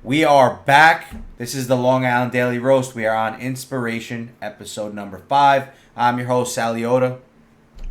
We are back. This is the Long Island Daily Roast. We are on Inspiration, episode number 5. I'm your host, Sally Oda.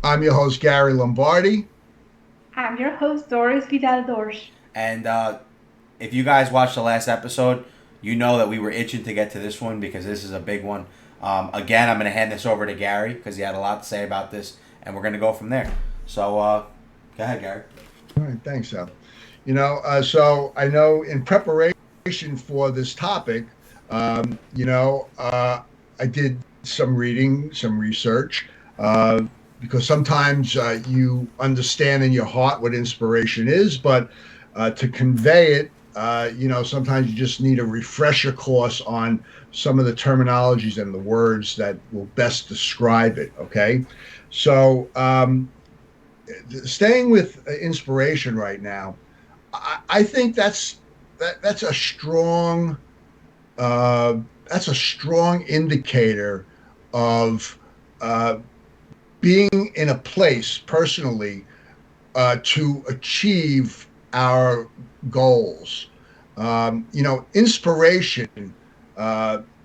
I'm your host, Gary Lombardi. I'm your host, Doris Vidal Dorsch. And if you guys watched the last episode, you know that we were itching to get to this one because this is a big one. Again, I'm going to hand this over to Gary because he had a lot to say about this, and we're going to go from there. So, go ahead, Gary. All right, thanks, Sal. So I know in preparation for this topic, I did some reading, some research, uh, because sometimes you understand in your heart what inspiration is, but to convey it, sometimes you just need a refresher course on some of the terminologies and the words that will best describe it. Okay, so staying with inspiration right now, I think that's a strong that's a strong indicator of uh, being in a place personally to achieve our goals. Inspiration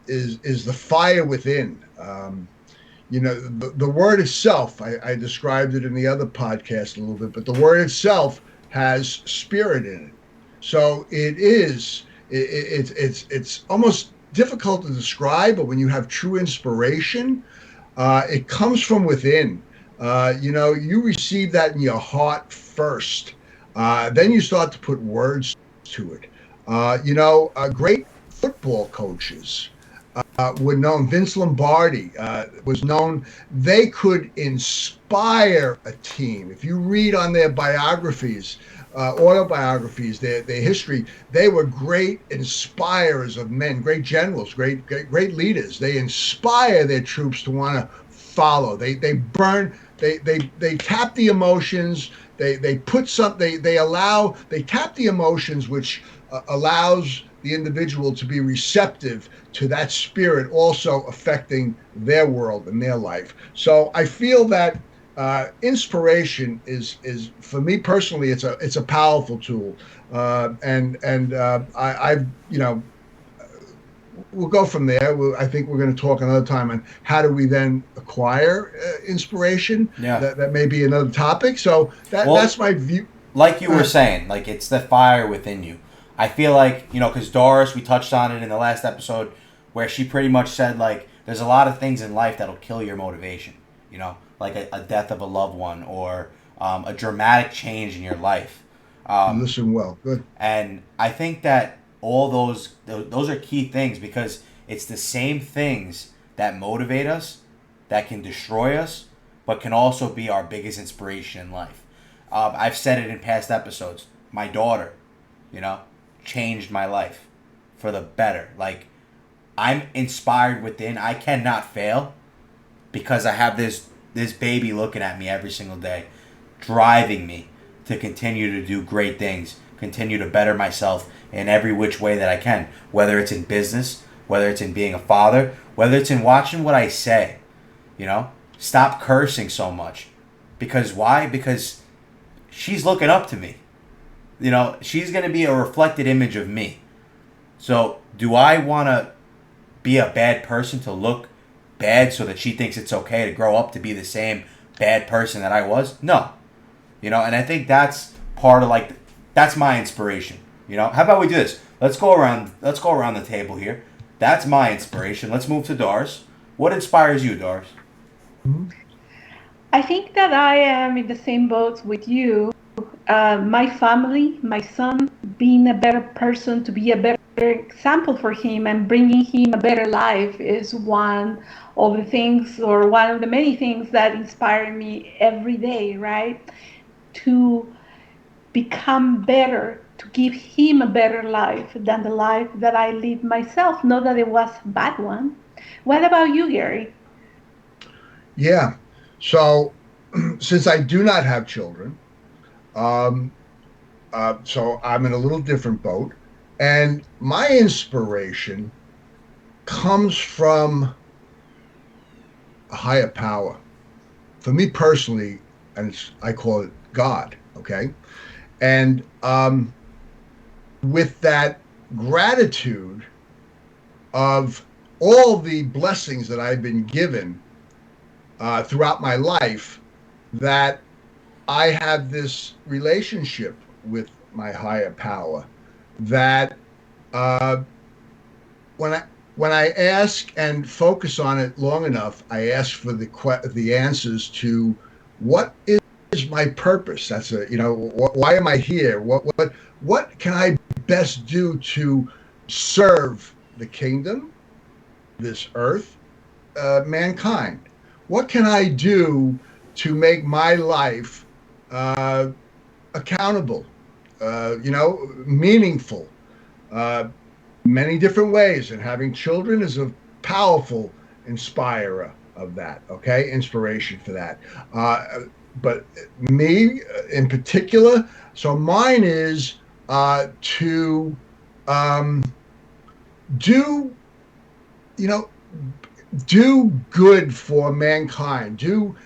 is the fire within. The word itself, I described it in the other podcast a little bit, but the word itself has spirit in it. So it's almost difficult to describe, but when you have true inspiration, it comes from within. You receive that in your heart first. Then you start to put words to it. Great football coaches were known. Vince Lombardi was known. They could inspire a team. If you read on their biographies, autobiographies, their history, they were great inspirers of men, great generals, great leaders. They inspire their troops to want to follow. They burn. They tap the emotions. They put something. They tap the emotions, which allows the individual to be receptive to that spirit also affecting their world and their life. So I feel that inspiration is for me personally, it's a powerful tool, I've we'll go from there. I think we're going to talk another time on how do we then acquire inspiration. Yeah. That may be another topic. So Well, that's my view. like you were saying, like it's the fire within you. I feel like, because Doris, we touched on it in the last episode where she pretty much said, like, there's a lot of things in life that'll kill your motivation, like a death of a loved one or a dramatic change in your life. You Um, listen well. Good. and I think that all those are key things because it's the same things that motivate us, that can destroy us, but can also be our biggest inspiration in life. I've said it in past episodes. My daughter, you know, changed my life for the better. Like I'm inspired within. I cannot fail because I have this baby looking at me every single day, driving me to continue to do great things, continue to better myself in every which way that I can, whether it's in business, whether it's in being a father, whether it's in watching what I say, Stop cursing so much. Because why? Because she's looking up to me. She's going to be a reflected image of me. So, do I want to be a bad person to look bad so that she thinks it's okay to grow up to be the same bad person that I was? No. And I think that's part of that's my inspiration. How about we do this? Let's go around the table here. That's my inspiration. Let's move to Doris. What inspires you, Doris? Mhm. I think that I am in the same boat with you. My family, my son, being a better person, to be a better example for him and bringing him a better life is one of the things or one of the many things that inspire me every day, right? To become better, to give him a better life than the life that I lived myself. Not that it was a bad one. What about you, Gary? Yeah. So since I do not have children, um, so I'm in a little different boat, and my inspiration comes from a higher power. For me personally, I call it God. Okay, and with that gratitude of all the blessings that I've been given throughout my life, that I have this relationship with my higher power, that uh, when I ask and focus on it long enough, I ask for the answers to what is my purpose. That's why am I here? What can I best do to serve the kingdom, this earth, mankind? What can I do to make my life uh, accountable, meaningful? Uh, Many different ways, and having children is a powerful inspirer of that. Okay, inspiration for that. But me in particular, so mine is to um, do, you know, do good for mankind. Do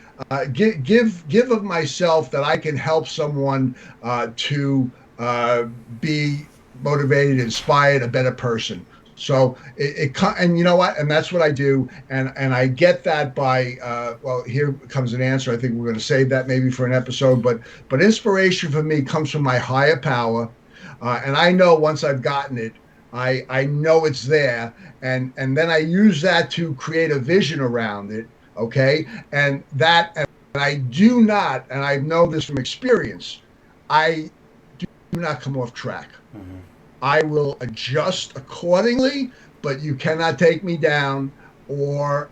give of myself that I can help someone to be motivated, inspired, a better person. So and you know what, and that's what I do, and I get that by well, here comes an answer. I think we're going to save that maybe for an episode, but inspiration for me comes from my higher power, and I know once I've gotten it, I know it's there, and then I use that to create a vision around it. Okay, and I do not, and I know this from experience, I do not come off track. Mm-hmm. I will adjust accordingly, but you cannot take me down or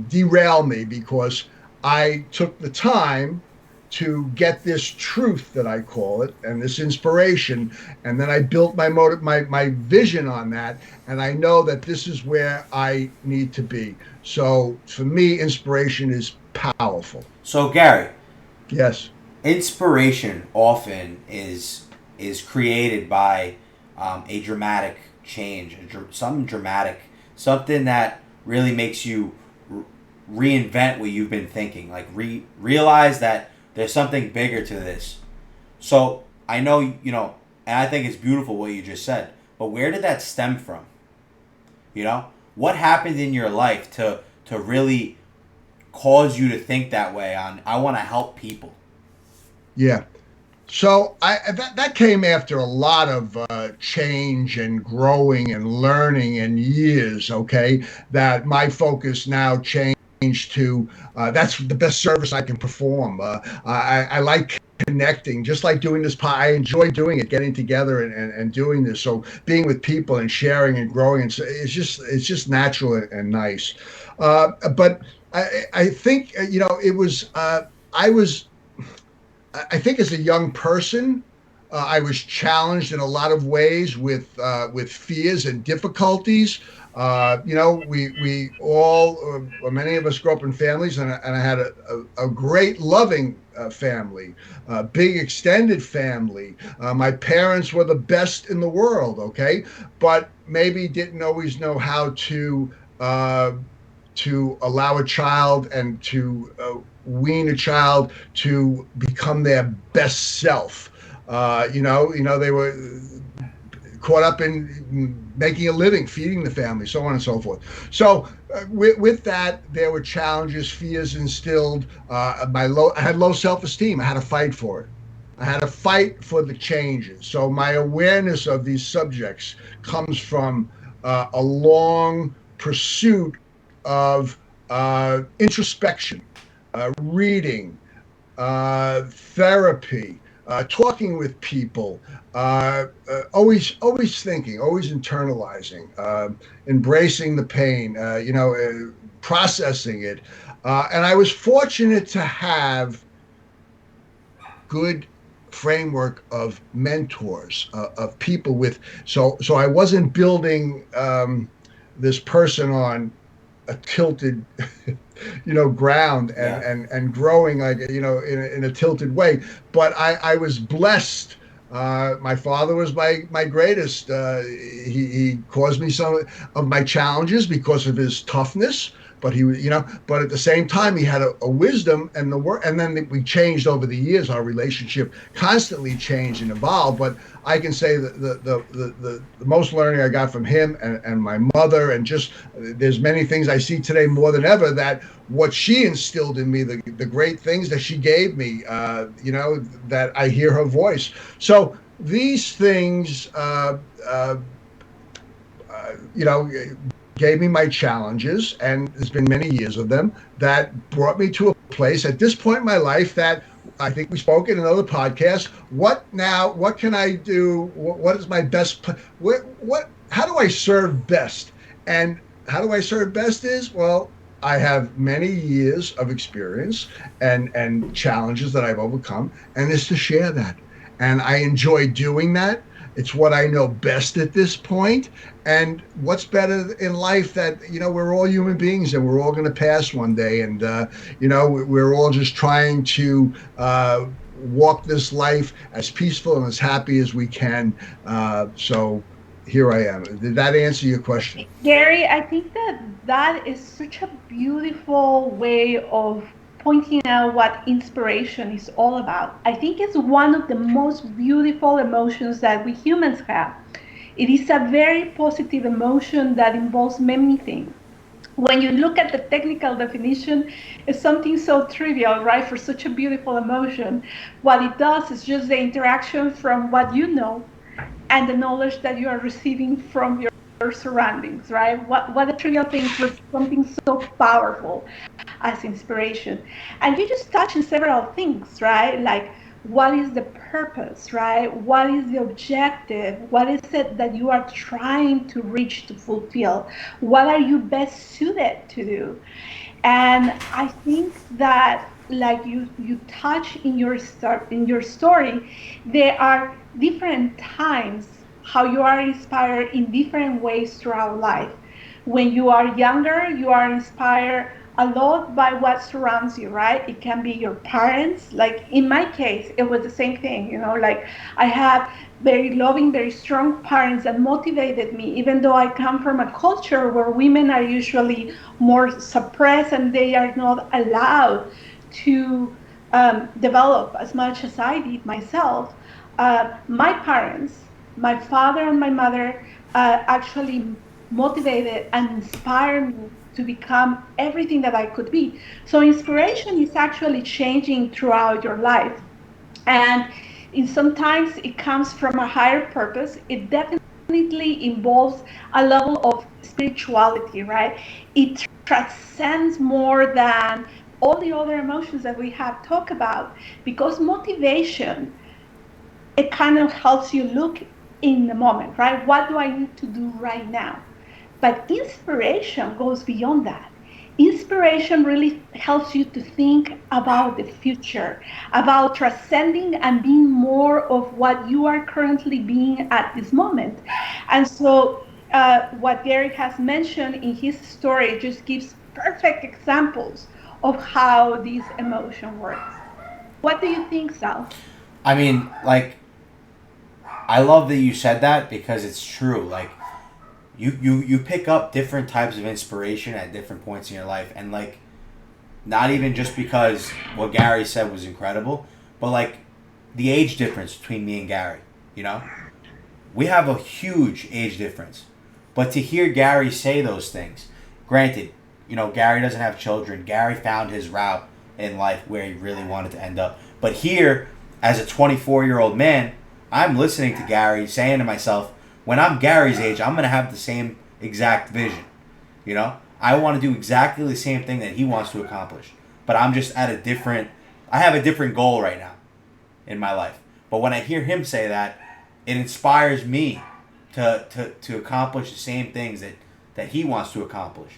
derail me, because I took the time to get this truth that I call it, and this inspiration, and then I built my vision on that, and I know that this is where I need to be. So for me, inspiration is powerful. So Gary, Yes. inspiration often is created by a dramatic change, something dramatic, something that really makes you reinvent what you've been thinking, like realize that there's something bigger to this. So I know, and I think it's beautiful what you just said, but where did that stem from? What happened in your life to really cause you to think that way on, I want to help people? Yeah. So that came after a lot of change and growing and learning and years. Okay, that my focus now changed to that's the best service I can perform. I like connecting, just like doing this. I enjoy doing it, getting together and doing this. So being with people and sharing and growing, and so it's just natural and nice. But I think it was I was. I think as a young person, I was challenged in a lot of ways with fears and difficulties. We all, or many of us, grew up in families, and I had a great, loving family, big extended family. My parents were the best in the world. Okay, but maybe didn't always know how to allow a child and to wean a child to become their best self. They were caught up in making a living, feeding the family, so on and so forth. So with that, there were challenges, fears instilled. I had low self-esteem. I had to fight for it. I had to fight for the changes. So my awareness of these subjects comes from a long pursuit of introspection, reading, therapy, talking with people, always thinking, always internalizing, embracing the pain, processing it. And I was fortunate to have good framework of mentors, of people with, so I wasn't building this person on a tilted ground and growing like in a tilted way, but I was blessed. My father was my greatest. He caused me some of my challenges because of his toughness, but he was, but at the same time, he had a wisdom and the work. And then we changed over the years. Our relationship constantly changed and evolved. But I can say that the most learning I got from him and my mother, and just there's many things I see today more than ever, that what she instilled in me, the great things that she gave me, that I hear her voice. So these things, gave me my challenges, and there's been many years of them that brought me to a place at this point in my life that I think we spoke in another podcast. What now? What can I do? What is my best? How do I serve best? And how do I serve best is, well, I have many years of experience and challenges that I've overcome, and it's to share that. And I enjoy doing that. It's what I know best at this point. And what's better in life that, we're all human beings and we're all going to pass one day. And, we're all just trying to walk this life as peaceful and as happy as we can. So here I am. Did that answer your question? Gary, I think that is such a beautiful way of pointing out what inspiration is all about. I think it's one of the most beautiful emotions that we humans have. It is a very positive emotion that involves many things. When you look at the technical definition, it's something so trivial, right? For such a beautiful emotion, what it does is just the interaction from what you know and the knowledge that you are receiving from your surroundings, right? What a trivial thing for something so powerful as inspiration. And you just touch on several things, right? Like, what is the purpose, right? What is the objective? What is it that you are trying to reach, to fulfill? What are you best suited to do? And I think that, like you touch in your story, there are different times how you are inspired in different ways throughout life. When you are younger, you are inspired a lot by what surrounds you, right? It can be your parents. Like in my case, it was the same thing, like I have very loving, very strong parents that motivated me, even though I come from a culture where women are usually more suppressed and they are not allowed to develop as much as I did myself. My parents, my father and my mother, actually motivated and inspired me to become everything that I could be. So inspiration is actually changing throughout your life. And sometimes it comes from a higher purpose. It definitely involves a level of spirituality, right? It transcends more than all the other emotions that we have talked about, because motivation, it kind of helps you look in the moment, right? What do I need to do right now? But inspiration goes beyond that. Inspiration really helps you to think about the future, about transcending and being more of what you are currently being at this moment. And so what Gary has mentioned in his story just gives perfect examples of how this emotion works. What do you think, Sal? I mean, like, I love that you said that, because it's true. Like, you pick up different types of inspiration at different points in your life, and like, not even just because what Gary said was incredible, but like the age difference between me and Gary. We have a huge age difference, but to hear Gary say those things, granted, Gary doesn't have children. Gary found his route in life where he really wanted to end up. But here, as a 24-year-old man, I'm listening to Gary, saying to myself, when I'm Gary's age, I'm going to have the same exact vision. I want to do exactly the same thing that he wants to accomplish. But I'm just I have a different goal right now in my life. But when I hear him say that, it inspires me to accomplish the same things that he wants to accomplish.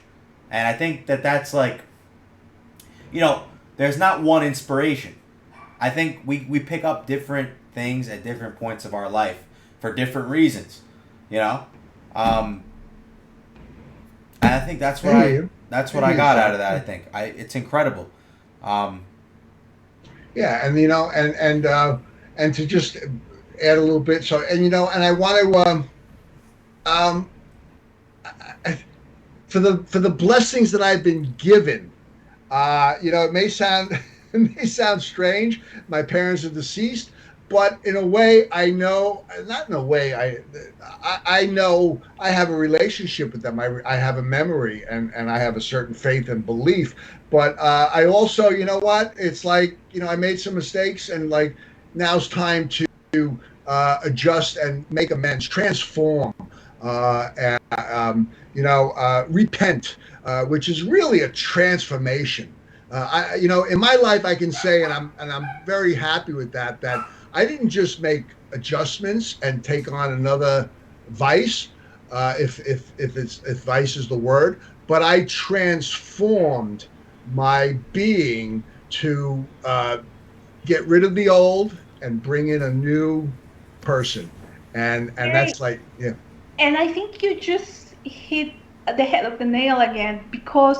And I think that's like, there's not one inspiration. I think we pick up different things at different points of our life for different reasons, And I think that's what I got out of that. I think it's incredible. Yeah, and to just add a little bit. So, and I want to for the blessings that I've been given. It may sound it may sound strange. My parents are deceased, but in a way, I know, not in a way, I know I have a relationship with them. I have a memory, and I have a certain faith and belief. But I also, you know what? It's like, I made some mistakes, and like now's time to adjust and make amends, transform, repent, which is really a transformation. In my life, I can say, and I'm very happy with that. That I didn't just make adjustments and take on another vice, if vice is the word, but I transformed my being to get rid of the old and bring in a new person, and Very, that's like, yeah. and I think you just hit the head of the nail again, because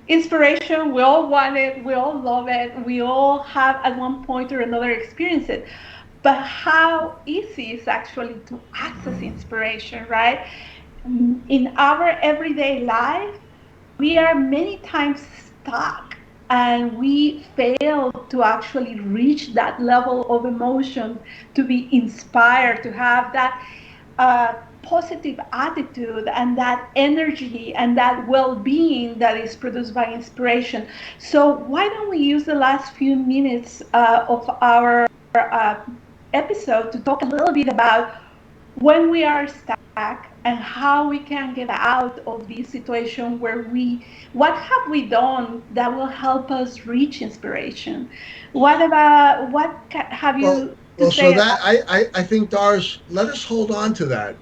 inspiration, we all want it, we all love it, we all have at one point or another experienced it. But how easy is actually to access inspiration, right? In our everyday life, we are many times stuck, and we fail to actually reach that level of emotion, to be inspired, to have that positive attitude and that energy and that well-being that is produced by inspiration. So why don't we use the last few minutes of our uh, episode to talk a little bit about when we are stuck and how we can get out of this situation, where what have we done that will help us reach inspiration? Have Well, you to well, so say that about? I think, Doris, let us hold on to that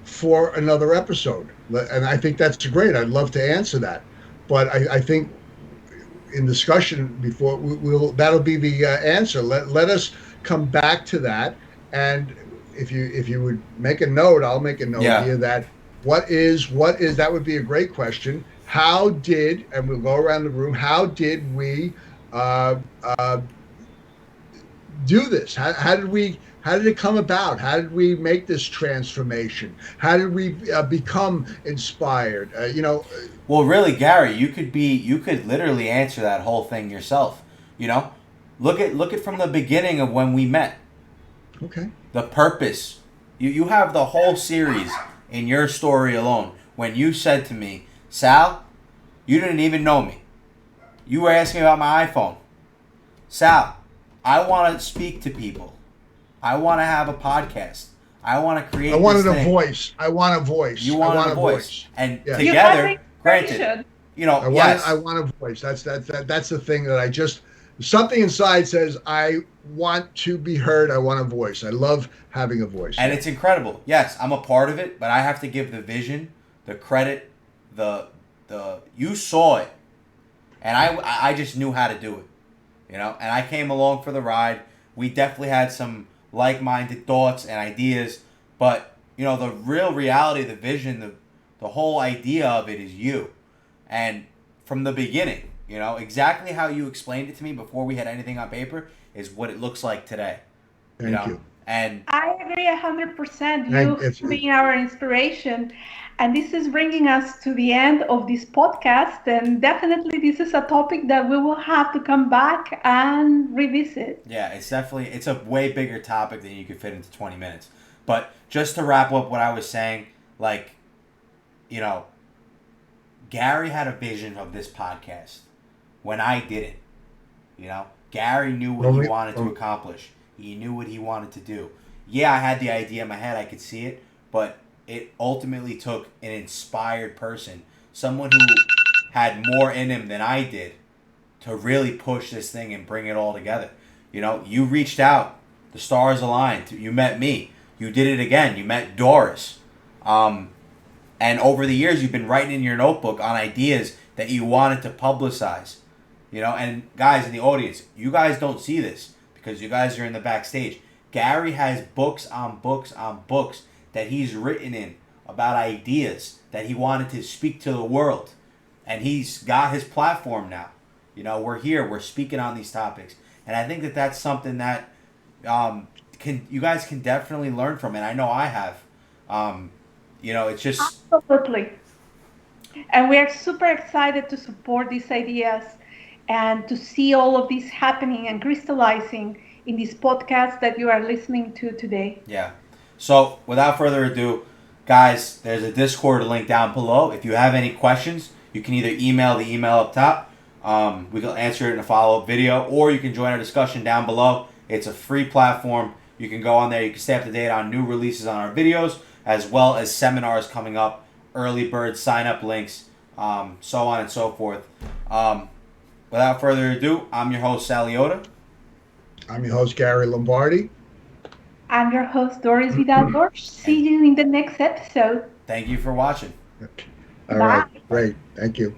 for another episode, and I think that's great. I'd love to answer that, but I think in discussion before we'll that'll be the answer. Let us come back to that, and if you would make a note, I'll make a note Yeah. here that what is that would be a great question. How did, and we'll go around the room. How did we uh, uh, do this? How did it come about? How did we make this transformation? How did we become inspired? Well, really, Gary, you could literally answer that whole thing yourself. You know, look at from the beginning of when we met. Okay. The purpose. You have the whole series in your story alone. When you said to me, Sal, you didn't even know me. You were asking about my iPhone. Sal, I want to speak to people. I want to have a podcast. I want to I create this wanted a thing. voice. I want a voice. You I wanted want a a voice. voice. And Yes. You have the together, granted, inspiration. I yes. want a voice. That's the thing that something inside says I want to be heard. I want a voice. I love having a voice. And it's incredible. Yes, I'm a part of it, but I have to give the vision, the credit, the you saw it, and I just knew how to do it, And I came along for the ride. We definitely had some like-minded thoughts and ideas, but the real reality, the vision, the whole idea of it is you, and from the beginning, exactly how you explained it to me before we had anything on paper is what it looks like today, Thank you. and I agree 100%. Thank You it's, being our inspiration. And this is bringing us to the end of this podcast. And definitely, this is a topic that we will have to come back and revisit. yeah, it's a way bigger topic than you could fit into 20 minutes. But just to wrap up what I was saying, like, Gary had a vision of this podcast when I didn't. Gary knew what he wanted to accomplish. He knew what he wanted to do. Yeah, I had the idea in my head. I could see it. But it ultimately took an inspired person, someone who had more in him than I did, to really push this thing and bring it all together. You reached out. The stars aligned. You met me. You did it again. You met Doris. And over the years, you've been writing in your notebook on ideas that you wanted to publicize. And guys in the audience, you guys don't see this because you guys are in the backstage. Gary has books on books on books that he's written in about ideas that he wanted to speak to the world. And he's got his platform now. We're here. We're speaking on these topics. And I think that that's something that you guys can definitely learn from. And I know I have. It's just... Absolutely. And we are super excited to support these ideas and to see all of this happening and crystallizing in this podcast that you are listening to today. Yeah. So without further ado, guys, there's a Discord link down below. If you have any questions, you can either email the email up top. We can answer it in a follow-up video, or you can join our discussion down below. It's a free platform. You can go on there. You can stay up to date on new releases on our videos, as well as seminars coming up, early bird sign-up links, so on and so forth. Without further ado, I'm your host, Saliota. I'm your host, Gary Lombardi. I'm your host, Doris Vidal Borsch. See you in the next episode. Thank you for watching. All right, great. Thank you.